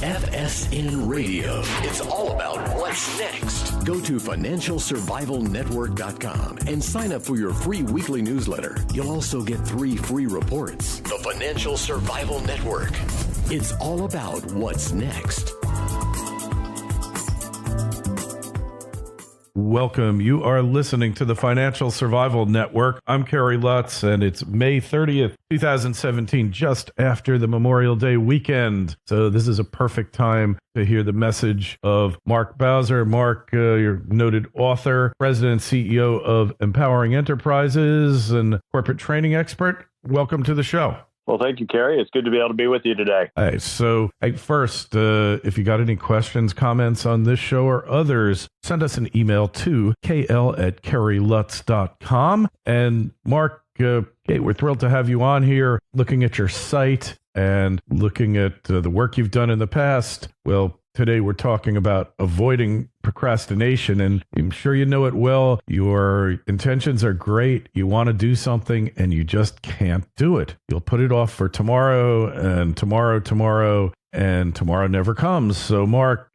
FSN Radio. It's all about what's next. Go to financialsurvivalnetwork.com and sign up for your free weekly newsletter. You'll also get 3 free reports. The Financial Survival Network. It's all about what's next. Welcome. You are listening to the Financial Survival Network. I'm Kerry Lutz, and it's May 30th, 2017, just after the Memorial Day weekend. So this is a perfect time to hear the message of Marc Bowser. Marc, your noted author, president and CEO of Empowering Enterprises and corporate training expert. Welcome to the show. Well, thank you, Kerry. It's good to be able to be with you today. All right, so first, if you got any questions, comments on this show or others, send us an email to kl@kerrylutz.com. And Marc, we're thrilled to have you on here, looking at your site and looking at the work you've done in the past. Well, today we're talking about avoiding procrastination, and I'm sure you know it well. Your intentions are great. You want to do something, and you just can't do it. You'll put it off for tomorrow, and tomorrow, and tomorrow never comes. So, Marc,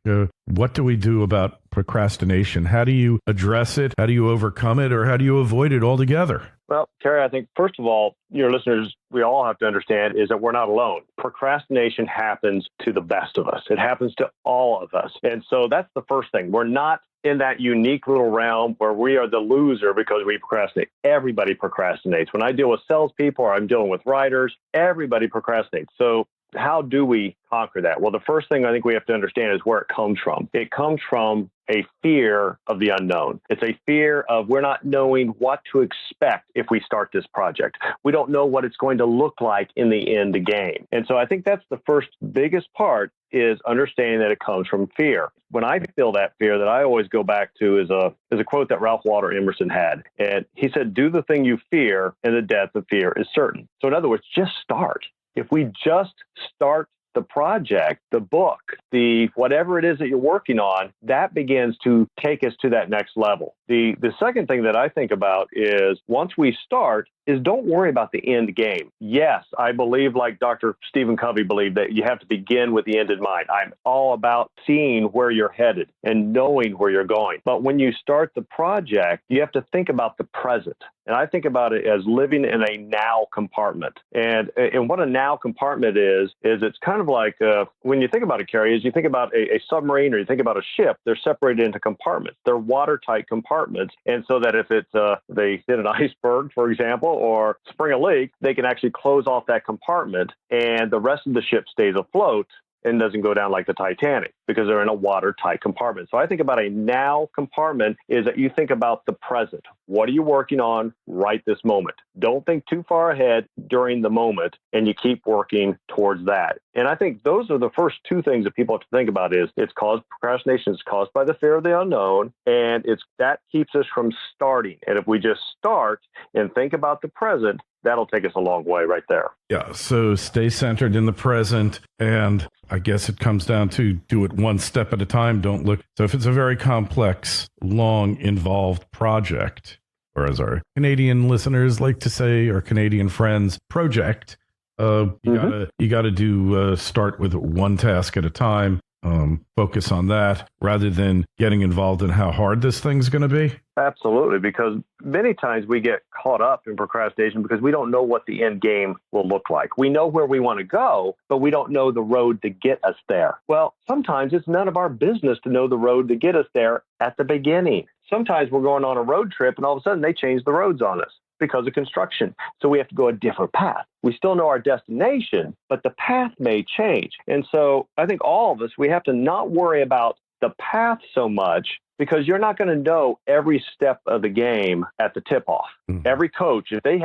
what do we do about procrastination? How do you address it? How do you overcome it, or how do you avoid it altogether? Well, Kerry, I think, first of all, your listeners, we all have to understand is that we're not alone. Procrastination happens to the best of us. It happens to all of us. And so that's the first thing. We're not in that unique little realm where we are the loser because we procrastinate. Everybody procrastinates. When I deal with salespeople or I'm dealing with writers, everybody procrastinates. So how do we conquer that? Well, the first thing I think we have to understand is where it comes from. It comes from a fear of the unknown. It's a fear of we're not knowing what to expect if we start this project. We don't know what it's going to look like in the end game. And so I think that's the first biggest part, is understanding that it comes from fear. When I feel that fear, that I always go back to is a quote that Ralph Waldo Emerson had. And he said, "Do the thing you fear, and the death of fear is certain." So in other words, just start. If we just start the project, the book, the whatever it is that you're working on, that begins to take us to that next level. The second thing that I think about is once we start is don't worry about the end game. Yes, I believe, like Dr. Stephen Covey believed, that you have to begin with the end in mind. I'm all about seeing where you're headed and knowing where you're going. But when you start the project, you have to think about the present. And I think about it as living in a now compartment. And what a now compartment is it's kind of like when you think about it, Kerry, is you think about a submarine or you think about a ship, they're separated into compartments. They're watertight compartments. And so that if it's they hit an iceberg, for example, or spring a leak, they can actually close off that compartment and the rest of the ship stays afloat and doesn't go down like the Titanic because they're in a watertight compartment. So I think about a now compartment is that you think about the present. What are you working on right this moment? Don't think too far ahead during the moment, and you keep working towards that. And I think those are the first two things that people have to think about is procrastination is caused by the fear of the unknown, and that keeps us from starting. And if we just start and think about the present, that'll take us a long way right there. Yeah, so stay centered in the present, and I guess it comes down to do it one step at a time. Don't look. So if it's a very complex, long, involved project, or as our Canadian listeners like to say, or Canadian friends, project, you gotta do start with one task at a time. Focus on that rather than getting involved in how hard this thing's going to be. Absolutely, because many times we get caught up in procrastination because we don't know what the end game will look like. We know where we want to go, but we don't know the road to get us there. Well, sometimes it's none of our business to know the road to get us there at the beginning. Sometimes we're going on a road trip and all of a sudden they change the roads on us because of construction. So we have to go a different path. We still know our destination, but the path may change. And so I think all of us, we have to not worry about the path so much because you're not going to know every step of the game at the tip-off. Mm-hmm. Every coach, if they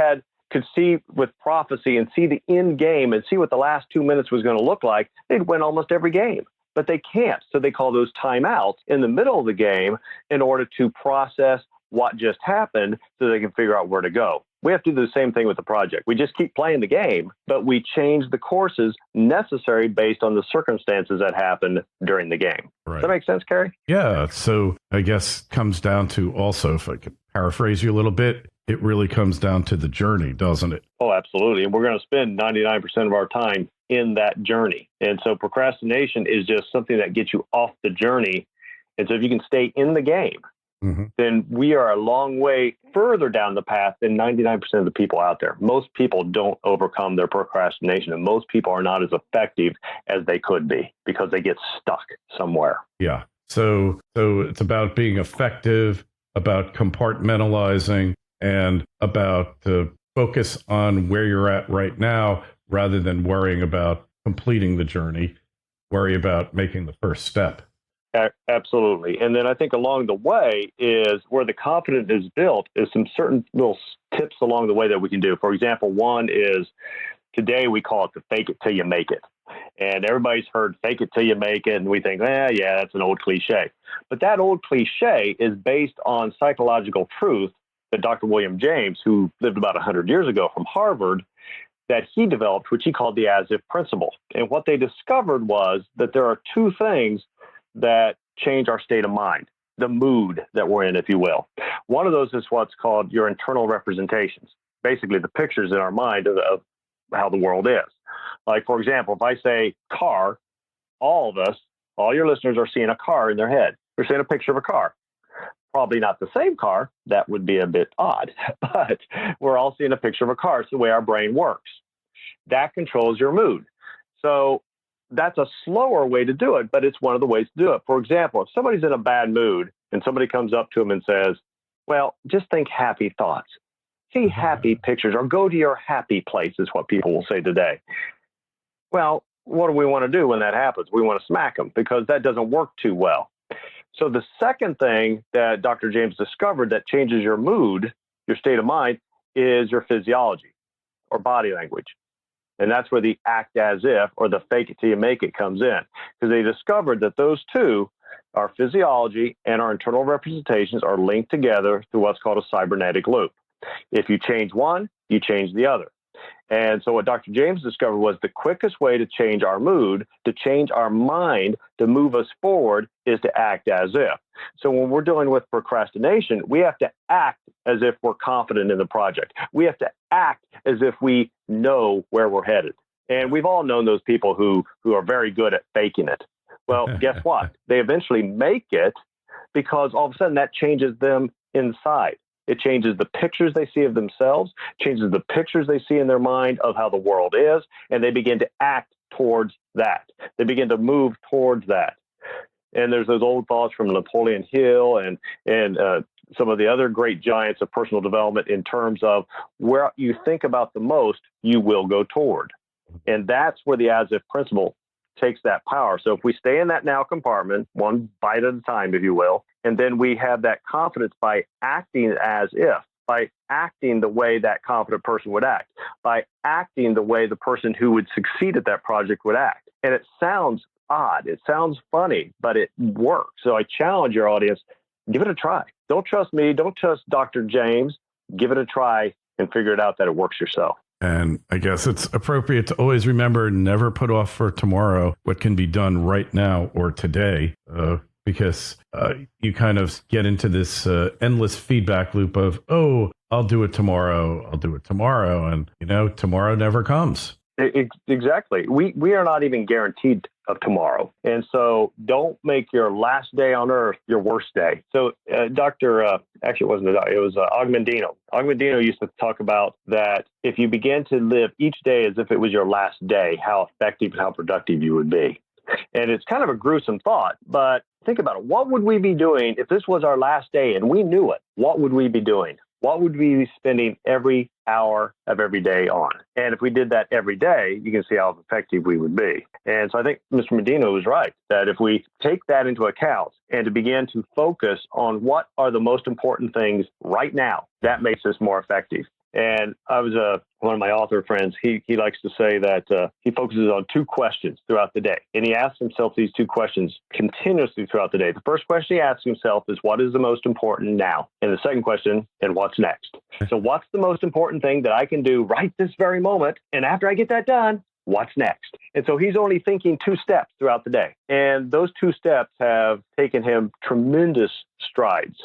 could see with prophecy and see the end game and see what the last 2 minutes was going to look like, they'd win almost every game. But they can't. So they call those timeouts in the middle of the game in order to process what just happened so they can figure out where to go. We have to do the same thing with the project. We just keep playing the game, but we change the courses necessary based on the circumstances that happen during the game. Right. Does that make sense, Kerry? Yeah. So I guess comes down to also, if I could paraphrase you a little bit, it really comes down to the journey, doesn't it? Oh, absolutely. And we're going to spend 99% of our time in that journey. And so procrastination is just something that gets you off the journey. And so if you can stay in the game, then we are a long way further down the path than 99% of the people out there. Most people don't overcome their procrastination, and most people are not as effective as they could be because they get stuck somewhere. Yeah. So it's about being effective, about compartmentalizing, and about the focus on where you're at right now rather than worrying about completing the journey, worry about making the first step. Absolutely. And then I think along the way is where the confidence is built is some certain little tips along the way that we can do. For example, one is today we call it the fake it till you make it. And everybody's heard fake it till you make it. And we think, yeah, that's an old cliche. But that old cliche is based on psychological truth that Dr. William James, who lived about 100 years ago from Harvard, that he developed, which he called the as-if principle. And what they discovered was that there are two things that change our state of mind, the mood that we're in, if you will. One of those is what's called your internal representations, basically the pictures in our mind of how the world is. Like, for example, if I say car, all of us, all your listeners are seeing a car in their head. They're seeing a picture of a car. Probably not the same car. That would be a bit odd, but we're all seeing a picture of a car. It's the way our brain works. That controls your mood. So that's a slower way to do it, but it's one of the ways to do it. For example, if somebody's in a bad mood and somebody comes up to them and says, well, just think happy thoughts, see happy pictures, or go to your happy place is what people will say today. Well, what do we want to do when that happens? We want to smack them because that doesn't work too well. So the second thing that Dr. James discovered that changes your mood, your state of mind, is your physiology or body language. And that's where the act as if or the fake it till you make it comes in. Because they discovered that those two, our physiology and our internal representations, are linked together through what's called a cybernetic loop. If you change one, you change the other. And so what Dr. James discovered was the quickest way to change our mood, to change our mind, to move us forward is to act as if. So when we're dealing with procrastination, we have to act as if we're confident in the project. We have to act as if we know where we're headed. And we've all known those people who are very good at faking it. Well, guess what? They eventually make it because all of a sudden that changes them inside. It changes the pictures they see of themselves, changes the pictures they see in their mind of how the world is, and they begin to act towards that. They begin to move towards that. And there's those old thoughts from Napoleon Hill and some of the other great giants of personal development in terms of where you think about the most, you will go toward. And that's where the as-if principle takes that power. So if we stay in that now compartment, one bite at a time, if you will, and then we have that confidence by acting as if, by acting the way that confident person would act, by acting the way the person who would succeed at that project would act. And it sounds odd. It sounds funny, but it works. So I challenge your audience, give it a try. Don't trust me. Don't trust Dr. James. Give it a try and figure it out that it works yourself. And I guess it's appropriate to always remember, never put off for tomorrow what can be done right now or today, because you kind of get into this endless feedback loop of, oh, I'll do it tomorrow. I'll do it tomorrow. And, tomorrow never comes. Exactly. We are not even guaranteed of tomorrow. And so don't make your last day on earth your worst day. So actually it wasn't it was Augmendino. Augmendino used to talk about that if you begin to live each day as if it was your last day, how effective and how productive you would be. And it's kind of a gruesome thought, but think about it. What would we be doing if this was our last day and we knew it? What would we be doing? What would we be spending every hour of every day on? And if we did that every day, you can see how effective we would be. And so I think Mr. Medina was right, that if we take that into account and to begin to focus on what are the most important things right now, that makes us more effective. And I was one of my author friends, he likes to say that he focuses on two questions throughout the day. And he asks himself these two questions continuously throughout the day. The first question he asks himself is, what is the most important now? And the second question, and what's next? So what's the most important thing that I can do right this very moment? And after I get that done, what's next? And so he's only thinking 2 steps throughout the day. And those 2 steps have taken him tremendous strides.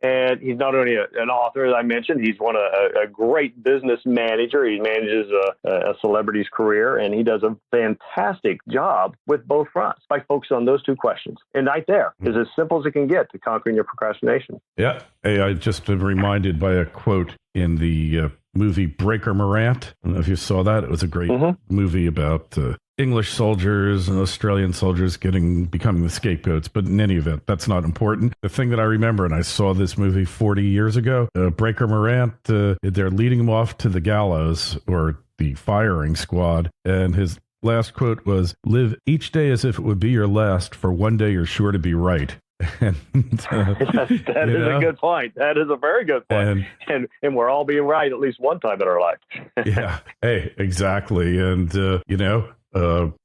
And he's not only an author, as I mentioned, he's a great business manager. He manages a celebrity's career, and he does a fantastic job with both fronts by focusing on those 2 questions. And right there is as simple as it can get to conquering your procrastination. Yeah. Hey, I just been reminded by a quote in the movie Breaker Morant. I don't know if you saw that. It was a great movie about English soldiers and Australian soldiers becoming the scapegoats. But in any event, that's not important. The thing that I remember, and I saw this movie 40 years ago, Breaker Morant, they're leading him off to the gallows or the firing squad. And his last quote was, "Live each day as if it would be your last, for one day you're sure to be right." And, that is a good point. That is a very good point. And we're all being right at least one time in our life. Yeah. Hey, exactly. And,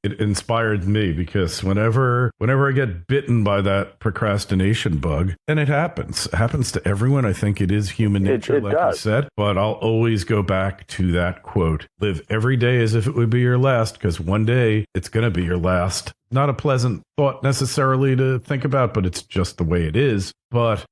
it inspired me because whenever I get bitten by that procrastination bug, and it happens to everyone. I think it is human nature, like you said, but I'll always go back to that quote: live every day as if it would be your last, because one day it's going to be your last. Not a pleasant thought necessarily to think about, but it's just the way it is. But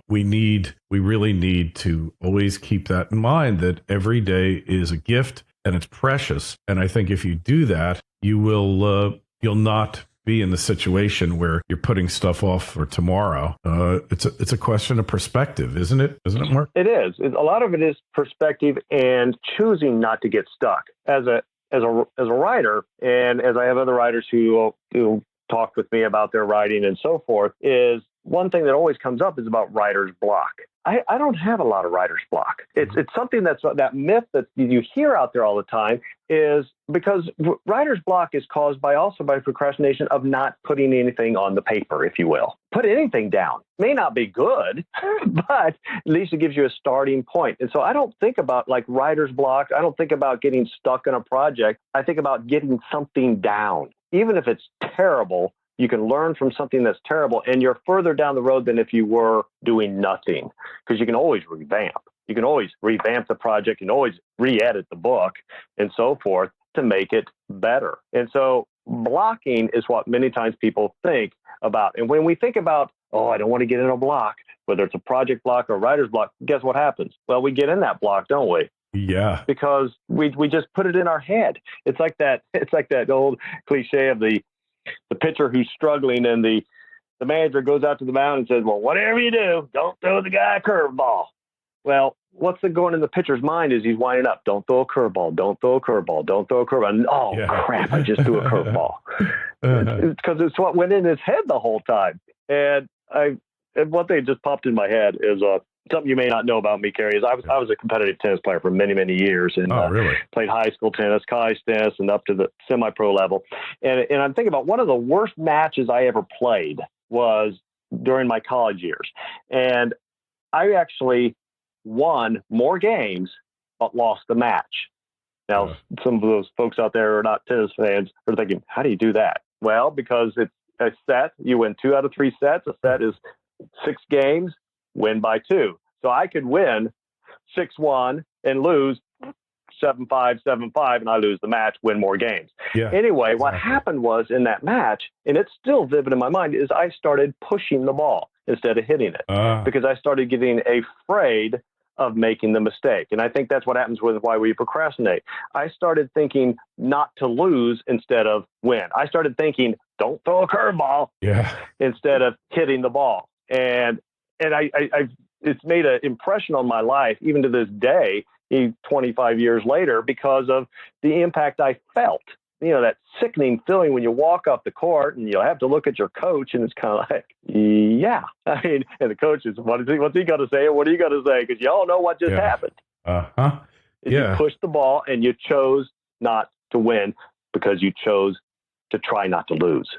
we really need to always keep that in mind, that every day is a gift and it's precious. And I think if you do that, you'll not be in the situation where you're putting stuff off for tomorrow. It's a question of perspective, isn't it? Isn't it, Mark? It is. A lot of it is perspective and choosing not to get stuck. As a writer, and as I have other writers who talk with me about their writing and so forth, is one thing that always comes up is about writer's block. I don't have a lot of writer's block. It's something that myth that you hear out there all the time, is because writer's block is caused by procrastination of not putting anything on the paper, if you will. Put anything down. May not be good, but at least it gives you a starting point. And so I don't think about like writer's block. I don't think about getting stuck in a project. I think about getting something down. Even if it's terrible, you can learn from something that's terrible, and you're further down the road than if you were doing nothing, because you can always revamp. You can always revamp the project. You can always re-edit the book and so forth to make it better. And so blocking is what many times people think about. And when we think about, I don't want to get in a block, whether it's a project block or a writer's block, guess what happens? Well, we get in that block, don't we? Yeah. Because we just put it in our head. It's like that old cliche of the pitcher who's struggling, and the manager goes out to the mound and says, well, whatever you do, don't throw the guy a curveball. Well, what's going in the pitcher's mind is he's winding up. Don't throw a curveball. Don't throw a curveball. Don't throw a curveball. Oh, yeah. Crap, I just threw a curveball. It's because it's what went in his head the whole time. And one thing that just popped in my head is something you may not know about me, Kerry, is I was a competitive tennis player for many, many years, and really? Played high school tennis, college tennis, and up to the semi-pro level. And I'm thinking about one of the worst matches I ever played was during my college years. And I actually won more games but lost the match. Now, some of those folks out there who are not tennis fans are thinking, how do you do that? Well, because it's a set. You win 2 out of 3 sets. A set is 6 games. Win by 2. So I could win 6-1 and lose 7-5, 7-5, and I lose the match, win more games. Yeah, anyway, what happened was in that match, and it's still vivid in my mind, is I started pushing the ball instead of hitting it because I started getting afraid of making the mistake. And I think that's what happens with why we procrastinate. I started thinking not to lose instead of win. I started thinking, don't throw a curveball instead of hitting the ball. And it's made an impression on my life, even to this day, 25 years later, because of the impact I felt. You know, that sickening feeling when you walk off the court and you'll have to look at your coach, and it's kind of like, yeah. I mean, and the coach is, what's he going to say? What are you going to say? Because you all know what just happened. You pushed the ball and you chose not to win because you chose to try not to lose.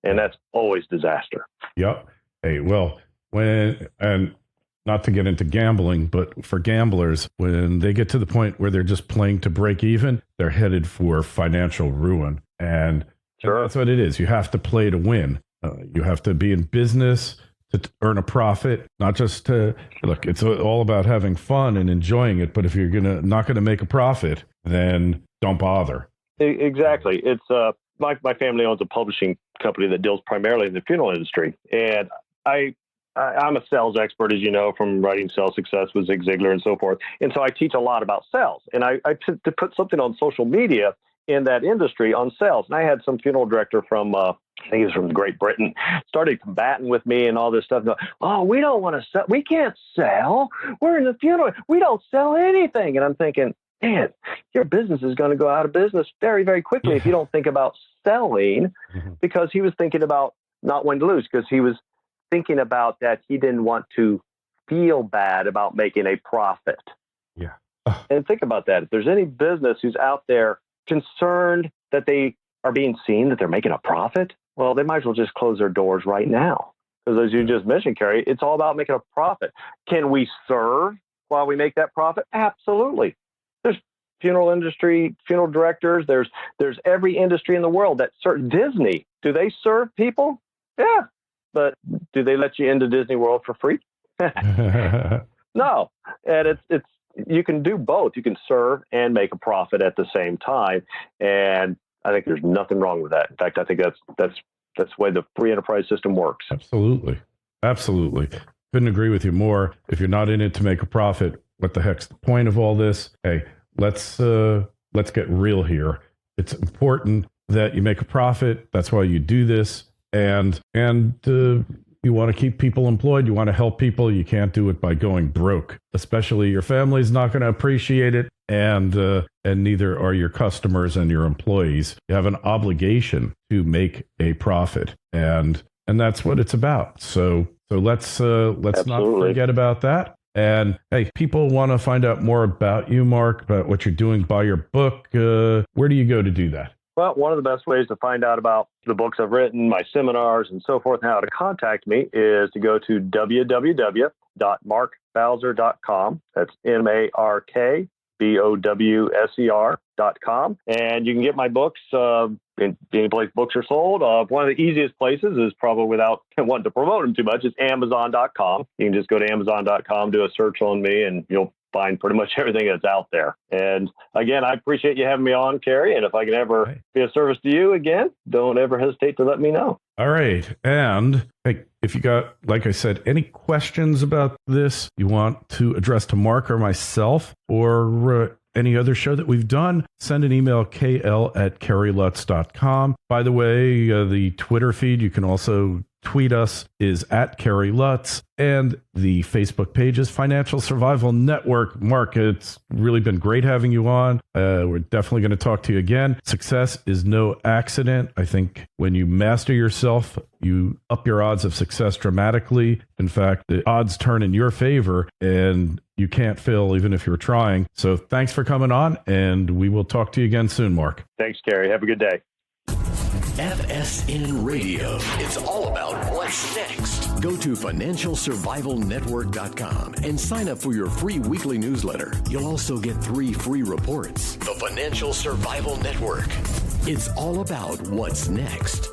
And that's always disaster. Yep. Hey, well, and not to get into gambling, but for gamblers, when they get to the point where they're just playing to break even, they're headed for financial ruin. And that's what it is. You have to play to win. You have to be in business to earn a profit, not just to look. It's all about having fun and enjoying it. But if you're not going to make a profit, then don't bother. Exactly. It's my family owns a publishing company that deals primarily in the funeral industry, and I'm a sales expert, as you know, from writing Sales Success with Zig Ziglar and so forth. And so I teach a lot about sales. And I put something on social media in that industry on sales. And I had some funeral director from, I think he was from Great Britain, started combating with me and all this stuff. Oh, we don't want to sell. We can't sell. We're in the funeral. We don't sell anything. And I'm thinking, man, your business is going to go out of business very, very quickly if you don't think about selling, because he was thinking about not wanting to lose, because he was thinking about that he didn't want to feel bad about making a profit. Yeah. And think about that. If there's any business who's out there concerned that they are being seen, that they're making a profit, well, they might as well just close their doors right now. Because as you just mentioned, Kerry, it's all about making a profit. Can we serve while we make that profit? Absolutely. There's funeral industry, funeral directors. There's every industry in the world that serve. Disney, do they serve people? Yeah. But do they let you into Disney World for free? No. And it's you can do both. You can serve and make a profit at the same time. And I think there's nothing wrong with that. In fact, I think that's the way the free enterprise system works. Absolutely. Absolutely. Couldn't agree with you more. If you're not in it to make a profit, what the heck's the point of all this? Hey, let's get real here. It's important that you make a profit. That's why you do this. And you want to keep people employed. You want to help people. You can't do it by going broke. Especially your family's not going to appreciate it, and neither are your customers and your employees. You have an obligation to make a profit, and that's what it's about. So let's not forget about that. And hey, people want to find out more about you, Marc, about what you're doing, buy your book. Where do you go to do that? Well, one of the best ways to find out about the books I've written, my seminars, and so forth, and how to contact me is to go to www.markbowser.com. That's MarkBowser.com. And you can get my books in any place books are sold. One of the easiest places is, probably without wanting to promote them too much, is Amazon.com. You can just go to Amazon.com, do a search on me, and you'll find pretty much everything that's out there. And again, I appreciate you having me on, Kerry. And if I can ever be of service to you again, don't ever hesitate to let me know. All right. And hey, if you got, like I said, any questions about this you want to address to Marc or myself, or any other show that we've done, send an email, kl@kerrylutz.com. By the way, the Twitter feed, you can also tweet us, is @KerryLutz, and the Facebook page is Financial Survival Network. Marc, it's really been great having you on. We're definitely going to talk to you again. Success is no accident. I think when you master yourself, you up your odds of success dramatically. In fact, the odds turn in your favor, and you can't fail even if you're trying. So thanks for coming on, and we will talk to you again soon, Marc. Thanks, Kerry. Have a good day. FSN Radio. It's all about what's next. Go to financialsurvivalnetwork.com and sign up for your free weekly newsletter. You'll also get 3 free reports. The Financial Survival Network. It's all about what's next.